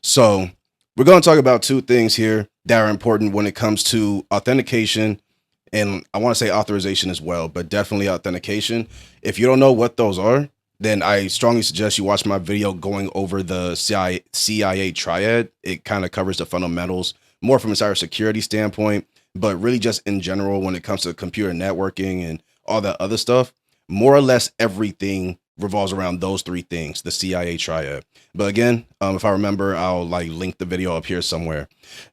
So we're going to talk about two things here that are important when it comes to authentication, and I want to say authorization as well, but definitely authentication. If you don't know what those are, then I strongly suggest you watch my video going over the CIA triad. It kind of covers the fundamentals more from a cybersecurity standpoint, but really just in general when it comes to computer networking and all that other stuff. More or less everything revolves around those three things, the CIA triad. But again, if I remember, I'll like link the video up here somewhere.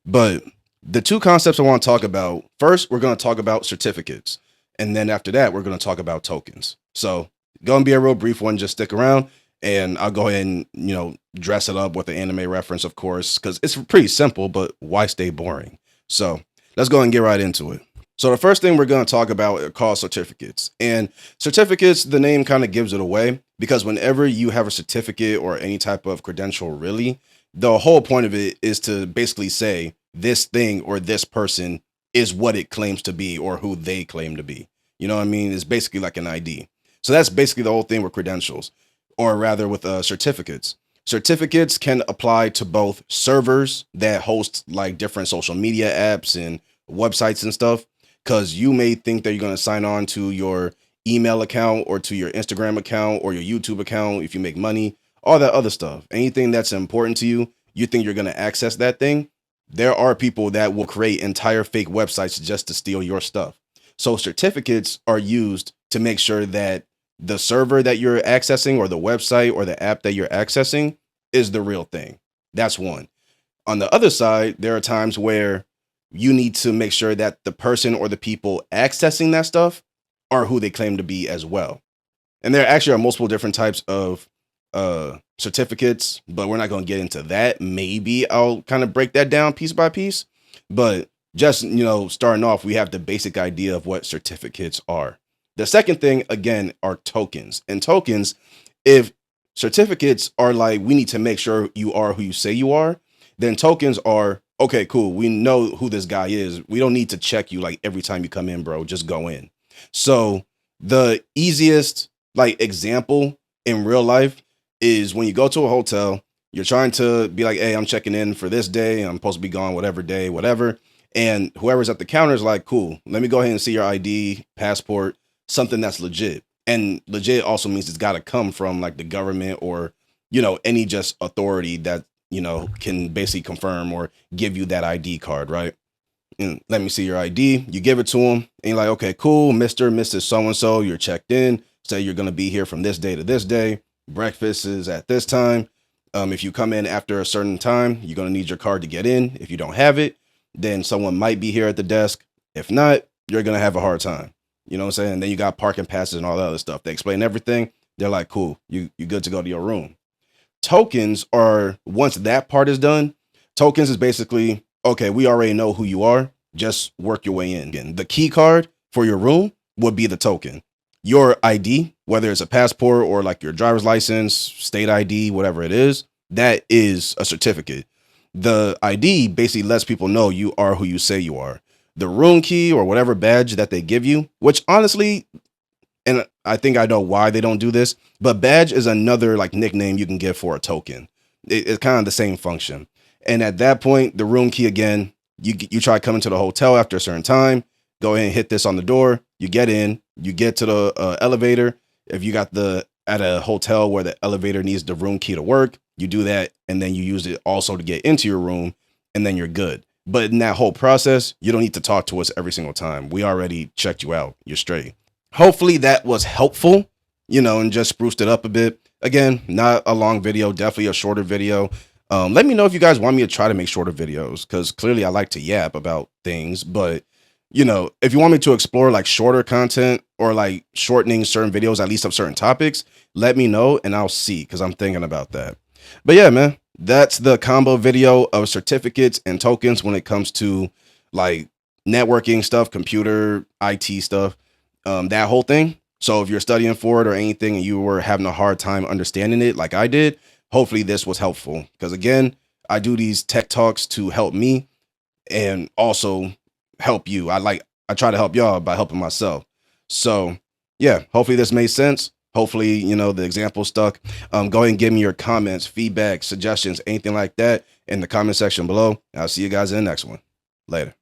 But the two concepts I want to talk about first, we're going to talk about certificates. And then after that, we're going to talk about tokens. So, going to be a real brief one. Just stick around and I'll go ahead and, dress it up with the anime reference, of course, because it's pretty simple, but why stay boring? So, let's go ahead and get right into it. So, the first thing we're going to talk about are called certificates. And certificates, the name kind of gives it away because whenever you have a certificate or any type of credential, really, the whole point of it is to basically say, this thing or this person is what it claims to be or who they claim to be. You know what I mean? It's basically like an ID. So that's basically the whole thing with credentials, or rather with certificates. Certificates can apply to both servers that host like different social media apps and websites and stuff, because you may think that you're going to sign on to your email account or to your Instagram account or your YouTube account if you make money, all that other stuff. Anything that's important to you, you think you're going to access that thing. There are people that will create entire fake websites just to steal your stuff. So certificates are used to make sure that the server that you're accessing or the website or the app that you're accessing is the real thing. That's one. On the other side, there are times where you need to make sure that the person or the people accessing that stuff are who they claim to be as well. And there actually are multiple different types of certificates, but we're not going to get into that. Maybe I'll kind of break that down piece by piece, but just, starting off, we have the basic idea of what certificates are. The second thing, again, are tokens. And tokens, if certificates are like, we need to make sure you are who you say you are, then tokens are, okay, cool. We know who this guy is. We don't need to check you like every time you come in, bro. Just go in. So the easiest like example in real life is when you go to a hotel, you're trying to be like, hey, I'm checking in for this day. I'm supposed to be gone whatever day, whatever. And whoever's at the counter is like, cool, let me go ahead and see your ID, passport, something that's legit. And legit also means it's got to come from like the government or, any just authority that, can basically confirm or give you that ID card, right? And let me see your ID. You give it to them and you're like, okay, cool, Mr. Mrs. So-and-so, you're checked in. Say you're going to be here from this day to this day. Breakfast is at this time. If you come in after a certain time, you're going to need your card to get in. If you don't have it, then someone might be here at the desk. If not, you're going to have a hard time. You know what I'm saying? And then you got parking passes and all that other stuff. They explain everything. They're like, cool, you good to go to your room. Tokens are, once that part is done, tokens is basically, okay, we already know who you are. Just work your way in. Again, the key card for your room would be the token. Your ID, whether it's a passport or like your driver's license, state ID, whatever it is, that is a certificate. The ID basically lets people know you are who you say you are. The room key or whatever badge that they give you, which honestly, and I think I know why they don't do this, but badge is another like nickname you can give for a token. It's kind of the same function. And at that point, the room key again, you try coming to the hotel after a certain time, go ahead and hit this on the door. You get in, you get to the elevator. If you got at a hotel where the elevator needs the room key to work, you do that. And then you use it also to get into your room and then you're good. But in that whole process, you don't need to talk to us every single time. We already checked you out. You're straight. Hopefully that was helpful, and just spruced it up a bit. Again, not a long video, definitely a shorter video. Let me know if you guys want me to try to make shorter videos, because clearly I like to yap about things. But, if you want me to explore like shorter content or like shortening certain videos, at least of certain topics, let me know and I'll see, because I'm thinking about that. But yeah, man, that's the combo video of certificates and tokens when it comes to like networking stuff, computer, IT stuff, that whole thing. So if you're studying for it or anything and you were having a hard time understanding it like I did, hopefully this was helpful. Because again, I do these tech talks to help me and also help you. I try to help y'all by helping myself. So yeah, hopefully this made sense. Hopefully, the example stuck. Go ahead and give me your comments, feedback, suggestions, anything like that in the comment section below. I'll see you guys in the next one. Later.